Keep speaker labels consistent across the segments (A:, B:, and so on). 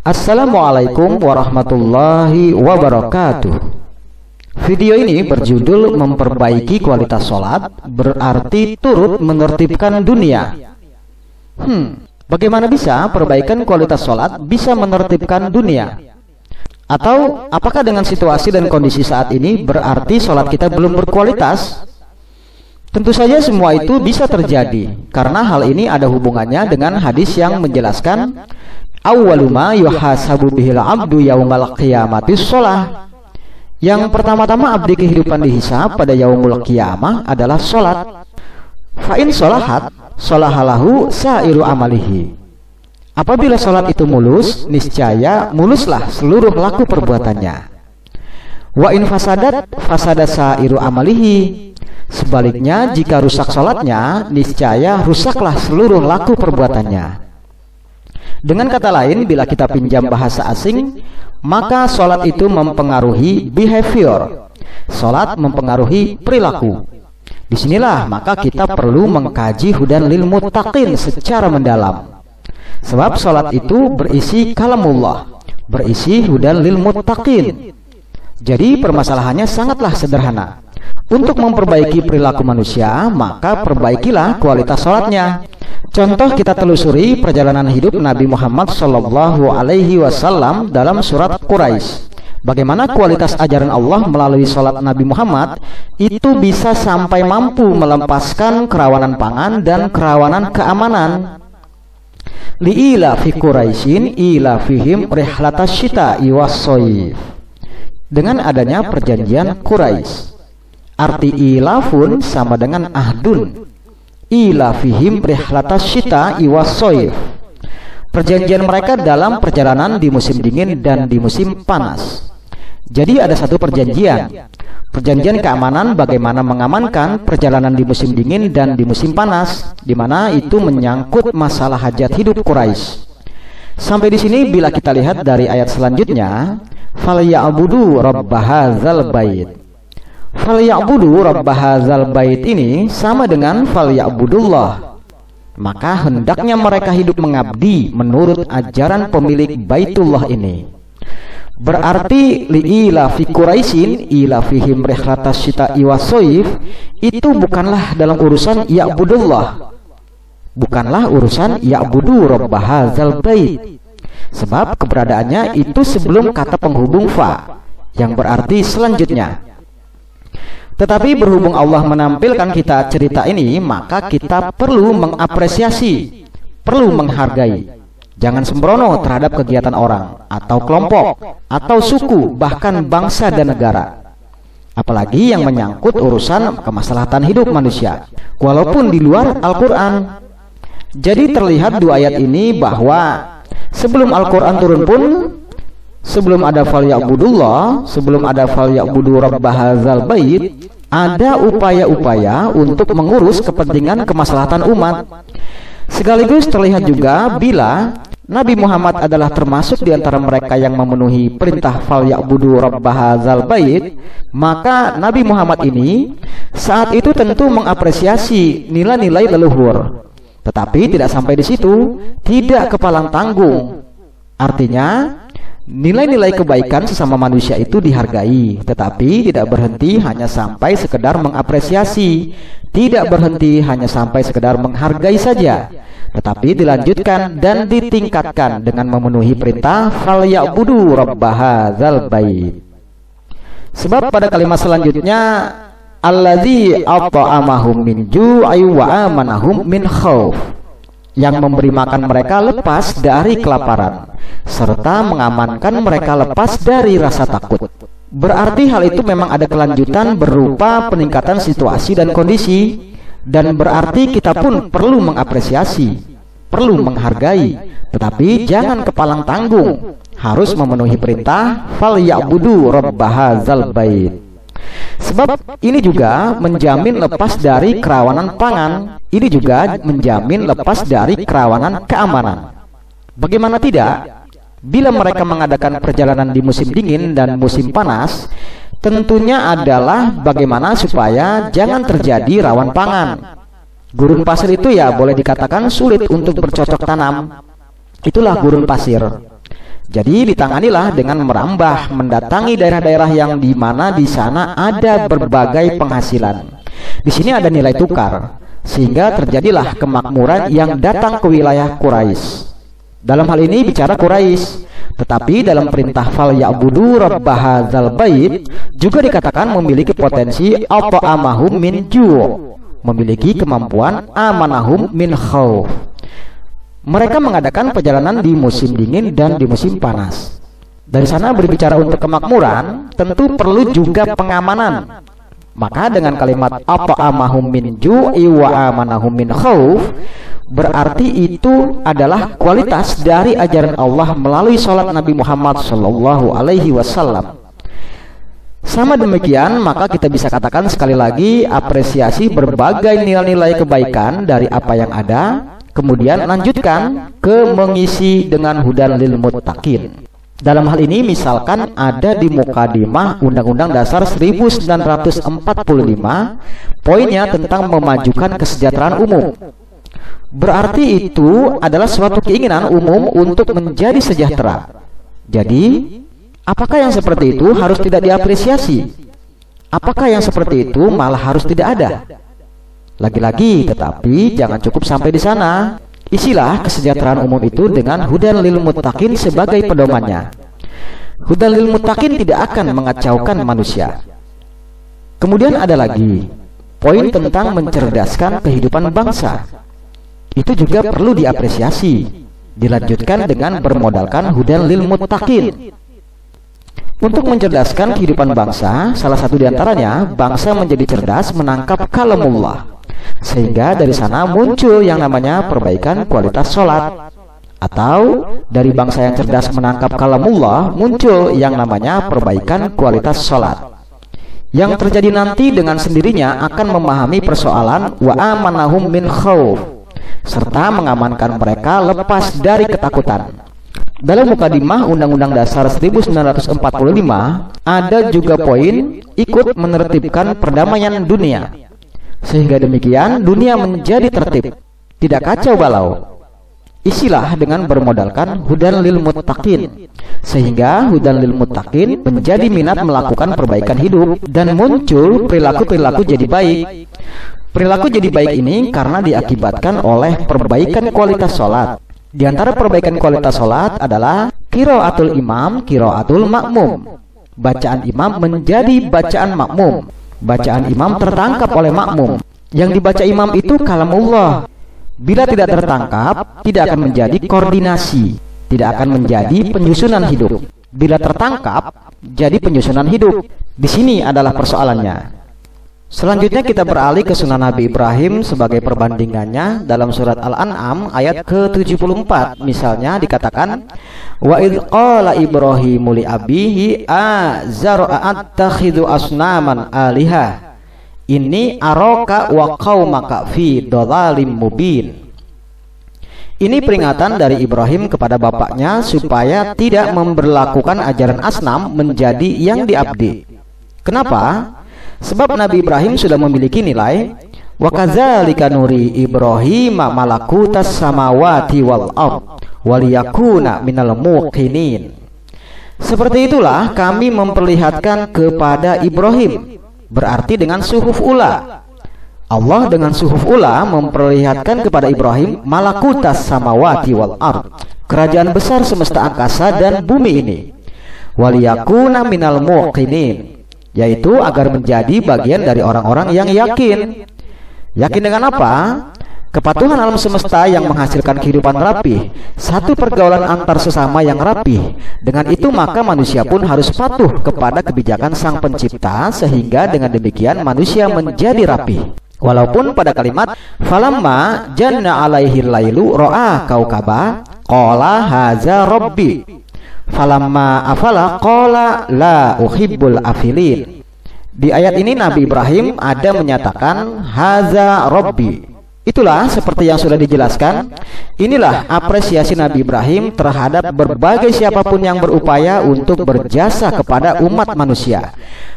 A: Assalamualaikum warahmatullahi wabarakatuh. Video ini berjudul memperbaiki kualitas sholat berarti turut menertibkan dunia. Bagaimana bisa perbaikan kualitas sholat bisa menertibkan dunia? Atau apakah dengan situasi dan kondisi saat ini berarti sholat kita belum berkualitas? Tentu saja semua itu bisa terjadi, karena hal ini ada hubungannya dengan hadis yang menjelaskan awwalu ma yuhasabu bihil abdu yaumal qiyamati sholah. Yang pertama-tama abdi kehidupan dihisab pada yaumul qiyamah adalah sholat. Fa'in sholahat sholahalahu sairu amalihi. Apabila sholat itu mulus, niscaya muluslah seluruh laku perbuatannya. Wa in fasadat fasada sairu amalihi. Sebaliknya, jika rusak sholatnya, niscaya rusaklah seluruh laku perbuatannya. Dengan kata lain, bila kita pinjam bahasa asing, maka sholat itu mempengaruhi behavior. Sholat mempengaruhi perilaku. Disinilah maka kita perlu mengkaji hudan lil muttaqin secara mendalam. Sebab sholat itu berisi kalamullah, berisi hudan lil muttaqin. Jadi permasalahannya sangatlah sederhana. Untuk memperbaiki perilaku manusia, maka perbaikilah kualitas sholatnya. Contoh kita telusuri perjalanan hidup Nabi Muhammad SAW dalam surat Quraisy. Bagaimana kualitas ajaran Allah melalui sholat Nabi Muhammad itu bisa sampai mampu melepaskan kerawanan pangan dan kerawanan keamanan. Li'ila fi Quraisyin ila fihim rihlatas syita'i was-shayf. Dengan adanya perjanjian Quraisy. Arti ilafun sama dengan ahdun. Ila fihim rihlatas syita'i was-shayf. Perjanjian mereka dalam perjalanan di musim dingin dan di musim panas. Jadi ada satu perjanjian. Perjanjian keamanan bagaimana mengamankan perjalanan di musim dingin dan di musim panas, di mana itu menyangkut masalah hajat hidup Quraisy. Sampai di sini bila kita lihat dari ayat selanjutnya, falya'budu rabb hadzal bait. Falya'budu rabb hadzal bait ini sama dengan falya'budullah. Maka hendaknya mereka hidup mengabdi menurut ajaran pemilik Baitullah ini. Berarti li'ila fi Quraisyin ila fihim rihlatas syita'i was-shayf itu bukanlah dalam urusan ya'budullah. Bukanlah urusan ya'budu rabb hadzal bait. Sebab keberadaannya itu sebelum kata penghubung fa yang berarti selanjutnya. Tetapi berhubung Allah menampilkan kita cerita ini, maka kita perlu mengapresiasi, perlu menghargai. Jangan sembrono terhadap kegiatan orang, atau kelompok, atau suku, bahkan bangsa dan negara. Apalagi yang menyangkut urusan kemaslahatan hidup manusia, walaupun di luar Al-Quran. Jadi terlihat dua ayat ini bahwa sebelum Al-Quran turun pun, sebelum ada falya'budullah, sebelum ada falya'budu rabb hadzal bait, ada upaya-upaya untuk mengurus kepentingan kemaslahatan umat. Sekaligus terlihat juga bila Nabi Muhammad adalah termasuk di antara mereka yang memenuhi perintah falya'budu rabb hadzal bait, maka Nabi Muhammad ini saat itu tentu mengapresiasi nilai-nilai leluhur. Tetapi tidak sampai di situ, tidak kepalang tanggung. Artinya, nilai-nilai kebaikan sesama manusia itu dihargai, tetapi tidak berhenti hanya sampai sekedar mengapresiasi, tidak berhenti hanya sampai sekedar menghargai saja, tetapi dilanjutkan dan ditingkatkan dengan memenuhi perintah falya'budu rabb hadzal bait. Sebab pada kalimat selanjutnya alladzi at'amahum min ju'i wa amanahum min khauf, yang memberi makan mereka lepas dari kelaparan serta mengamankan mereka lepas dari rasa takut. Berarti hal itu memang ada kelanjutan berupa peningkatan situasi dan kondisi, dan berarti kita pun perlu mengapresiasi, perlu menghargai, tetapi jangan kepalang tanggung, harus memenuhi perintah falya'budu rabb hadzal bait. Sebab ini juga menjamin lepas dari kerawanan pangan, ini juga menjamin lepas dari kerawanan keamanan. Bagaimana tidak? Bila mereka mengadakan perjalanan di musim dingin dan musim panas, tentunya adalah bagaimana supaya jangan terjadi rawan pangan. Gurun pasir itu ya boleh dikatakan sulit untuk bercocok tanam. Itulah gurun pasir. Jadi ditanganilah dengan merambah, mendatangi daerah-daerah yang di mana di sana ada berbagai penghasilan. Di sini ada nilai tukar, sehingga terjadilah kemakmuran yang datang ke wilayah Quraisy. Dalam hal ini bicara Quraisy, tetapi dalam perintah fal ya'budu rabb hadzal bait juga dikatakan memiliki potensi at'amahum min ju', memiliki kemampuan amanahum min khauf. Mereka mengadakan perjalanan di musim dingin dan di musim panas. Dari sana berbicara untuk kemakmuran, tentu perlu juga pengamanan. Maka dengan kalimat at'amahum min ju'i wa amanahum min khauf, berarti itu adalah kualitas dari ajaran Allah melalui sholat Nabi Muhammad Sallallahu Alaihi Wasallam. Sama demikian, maka kita bisa katakan sekali lagi, apresiasi berbagai nilai-nilai kebaikan dari apa yang ada, kemudian lanjutkan ke mengisi dengan hudan lil muttaqin. Dalam hal ini misalkan ada di mukadimah Undang-Undang Dasar 1945, poinnya tentang memajukan kesejahteraan umum. Berarti itu adalah suatu keinginan umum untuk menjadi sejahtera. Jadi, apakah yang seperti itu harus tidak diapresiasi? Apakah yang seperti itu malah harus tidak ada? Lagi-lagi, tetapi jangan cukup sampai di sana. Isilah kesejahteraan umum itu dengan hudan lil muttaqin sebagai pedomannya. Hudan lil muttaqin tidak akan mengacaukan manusia. Kemudian ada lagi poin tentang mencerdaskan kehidupan bangsa. Itu juga perlu diapresiasi. Dilanjutkan dengan bermodalkan hudan lil muttaqin. Untuk mencerdaskan kehidupan bangsa, salah satu diantaranya bangsa menjadi cerdas menangkap kalamullah, sehingga dari sana muncul yang namanya perbaikan kualitas sholat. Atau dari bangsa yang cerdas menangkap kalamullah muncul yang namanya perbaikan kualitas sholat. Yang terjadi nanti dengan sendirinya akan memahami persoalan wa amanahum min khauf, serta mengamankan mereka lepas dari ketakutan. Dalam mukadimah Undang-Undang Dasar 1945 ada juga poin ikut menertibkan perdamaian dunia, sehingga demikian dunia menjadi tertib, tidak kacau balau. Isilah dengan bermodalkan hudan lil muttaqin, sehingga hudan lil muttaqin menjadi minat melakukan perbaikan hidup dan muncul perilaku-perilaku jadi baik. Perilaku jadi baik ini karena diakibatkan oleh perbaikan kualitas sholat. Di antara perbaikan kualitas sholat adalah qiraatul imam, qiraatul makmum. Bacaan imam menjadi bacaan makmum. Bacaan imam tertangkap oleh makmum. Yang dibaca imam itu kalamullah. Bila tidak tertangkap, tidak akan menjadi koordinasi, tidak akan menjadi penyusunan hidup. Bila tertangkap, jadi penyusunan hidup. Di sini adalah persoalannya. Selanjutnya kita beralih ke sunnah Nabi Ibrahim sebagai perbandingannya dalam surat Al-An'am ayat ke-74. Misalnya dikatakan, wa idz qala Ibrahimu li abihi azara attakhidhu asnaman aliha inni araka wa qaumaka fi dhalalim mubin. Ini peringatan dari Ibrahim kepada bapaknya supaya tidak memberlakukan ajaran asnam menjadi yang diabdi. Kenapa? Sebab Nabi Ibrahim sudah memiliki nilai wa kadzalika nuri Ibrahim malakutas samawati wal ard waliyakuna minal muqinin. Seperti itulah kami memperlihatkan kepada Ibrahim, berarti dengan suhuf ula. Allah dengan suhuf ula memperlihatkan kepada Ibrahim malakutas samawati wal ard, kerajaan besar semesta angkasa dan bumi ini. Waliyakuna minal muqinin, yaitu agar menjadi bagian dari orang-orang yang yakin. Yakin dengan apa? Kepatuhan alam semesta yang menghasilkan kehidupan rapih, satu pergaulan antar sesama yang rapih. Dengan itu maka manusia pun harus patuh kepada kebijakan Sang Pencipta, sehingga dengan demikian manusia menjadi rapih. Walaupun pada kalimat falamma janna alaihi lailu ra'a kaukaba qala haza rabbi falamma afala qala la uhibbul afilin. Di ayat ini Nabi Ibrahim ada menyatakan haza rabbi. Itulah seperti yang sudah dijelaskan. Inilah apresiasi Nabi Ibrahim terhadap berbagai siapapun yang berupaya untuk berjasa kepada umat manusia.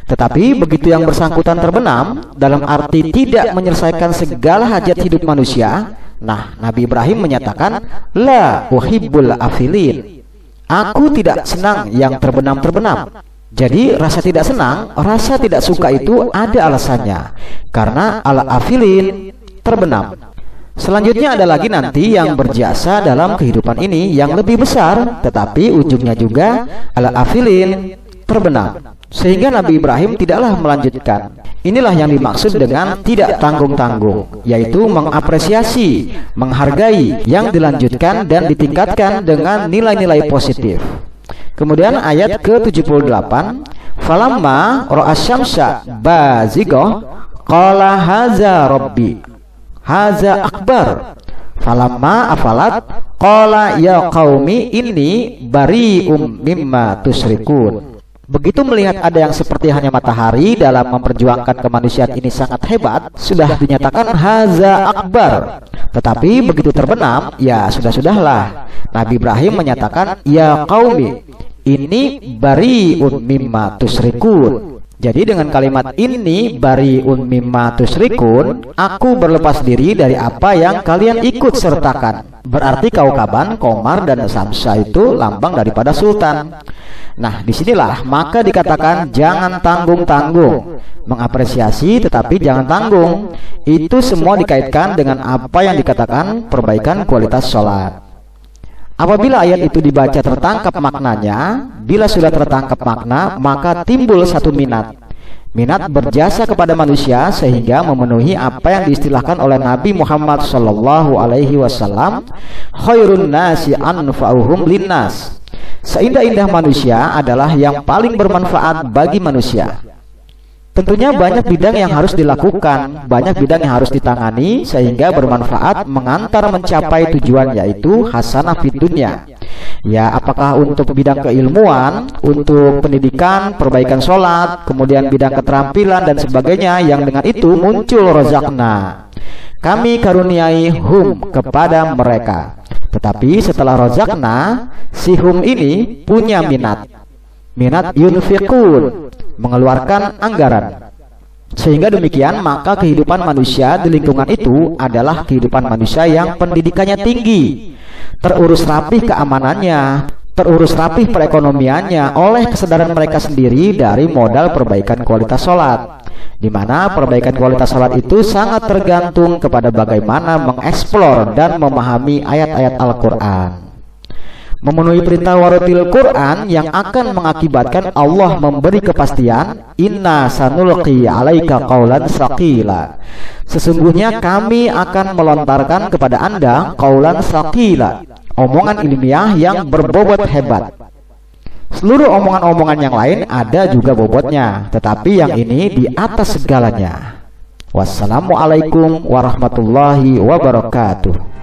A: Tetapi begitu yang bersangkutan terbenam, dalam arti tidak menyelesaikan segala hajat hidup manusia, nah Nabi Ibrahim menyatakan la uhibbul afilin. Aku tidak senang yang terbenam-terbenam. Jadi rasa tidak senang, rasa tidak suka itu ada alasannya, karena al-afilin terbenam. Selanjutnya ada lagi nanti yang berjasa dalam kehidupan ini yang lebih besar, tetapi ujungnya juga al-afilin terbenam. Sehingga Nabi Ibrahim tidaklah melanjutkan. Inilah yang dimaksud dengan tidak tanggung-tanggung, yaitu mengapresiasi, menghargai yang dilanjutkan dan ditingkatkan dengan nilai-nilai positif. Kemudian ayat ke-78, falamma ra'a syamsa bazighah qala haza rabbi haza akbar falamma afalat qala ya qaumi inni bari'um mimma tusyrikun. Begitu melihat ada yang seperti hanya matahari dalam memperjuangkan kemanusiaan ini sangat hebat, sudah dinyatakan haza akbar. Tetapi begitu terbenam, ya sudah-sudahlah. Nabi Ibrahim menyatakan ya qaumi ini bari'un mimma tusyrikun. Jadi dengan kalimat ini bari'un mimma tusyrikun, aku berlepas diri dari apa yang kalian ikut sertakan. Berarti Kaukaban, Komar, dan Samsa itu lambang daripada sultan. Nah, disinilah maka dikatakan jangan tanggung-tanggung, mengapresiasi tetapi jangan tanggung. Itu semua dikaitkan dengan apa yang dikatakan perbaikan kualitas sholat. Apabila ayat itu dibaca tertangkap maknanya, bila sudah tertangkap makna, maka timbul satu minat. Minat berjasa kepada manusia sehingga memenuhi apa yang diistilahkan oleh Nabi Muhammad SAW, khairun nasi anfa'uhum linnas. Seindah-indah manusia adalah yang paling bermanfaat bagi manusia. Tentunya banyak bidang yang harus dilakukan, banyak bidang yang harus ditangani sehingga bermanfaat mengantar mencapai tujuan, yaitu hasanah fid dunya. Ya, apakah untuk bidang keilmuan, untuk pendidikan, perbaikan sholat, kemudian bidang keterampilan dan sebagainya, yang dengan itu muncul rozakna. Kami karuniai hum kepada mereka. Tetapi setelah rozakna, si hum ini punya minat yunfiqun, mengeluarkan anggaran. Sehingga demikian maka kehidupan manusia di lingkungan itu adalah kehidupan manusia yang pendidikannya tinggi, terurus rapih keamanannya, terurus rapih perekonomiannya oleh kesadaran mereka sendiri dari modal perbaikan kualitas sholat, di mana perbaikan kualitas sholat itu sangat tergantung kepada bagaimana mengeksplor dan memahami ayat-ayat Al-Quran. Memenuhi perintah waratil Quran yang akan mengakibatkan Allah memberi kepastian, inna sanulqi alaika qaulan tsaqila. Sesungguhnya kami akan melontarkan kepada Anda qaulan tsaqila, omongan ilmiah yang berbobot hebat. Seluruh omongan-omongan yang lain ada juga bobotnya, tetapi yang ini di atas segalanya. Wassalamualaikum warahmatullahi wabarakatuh.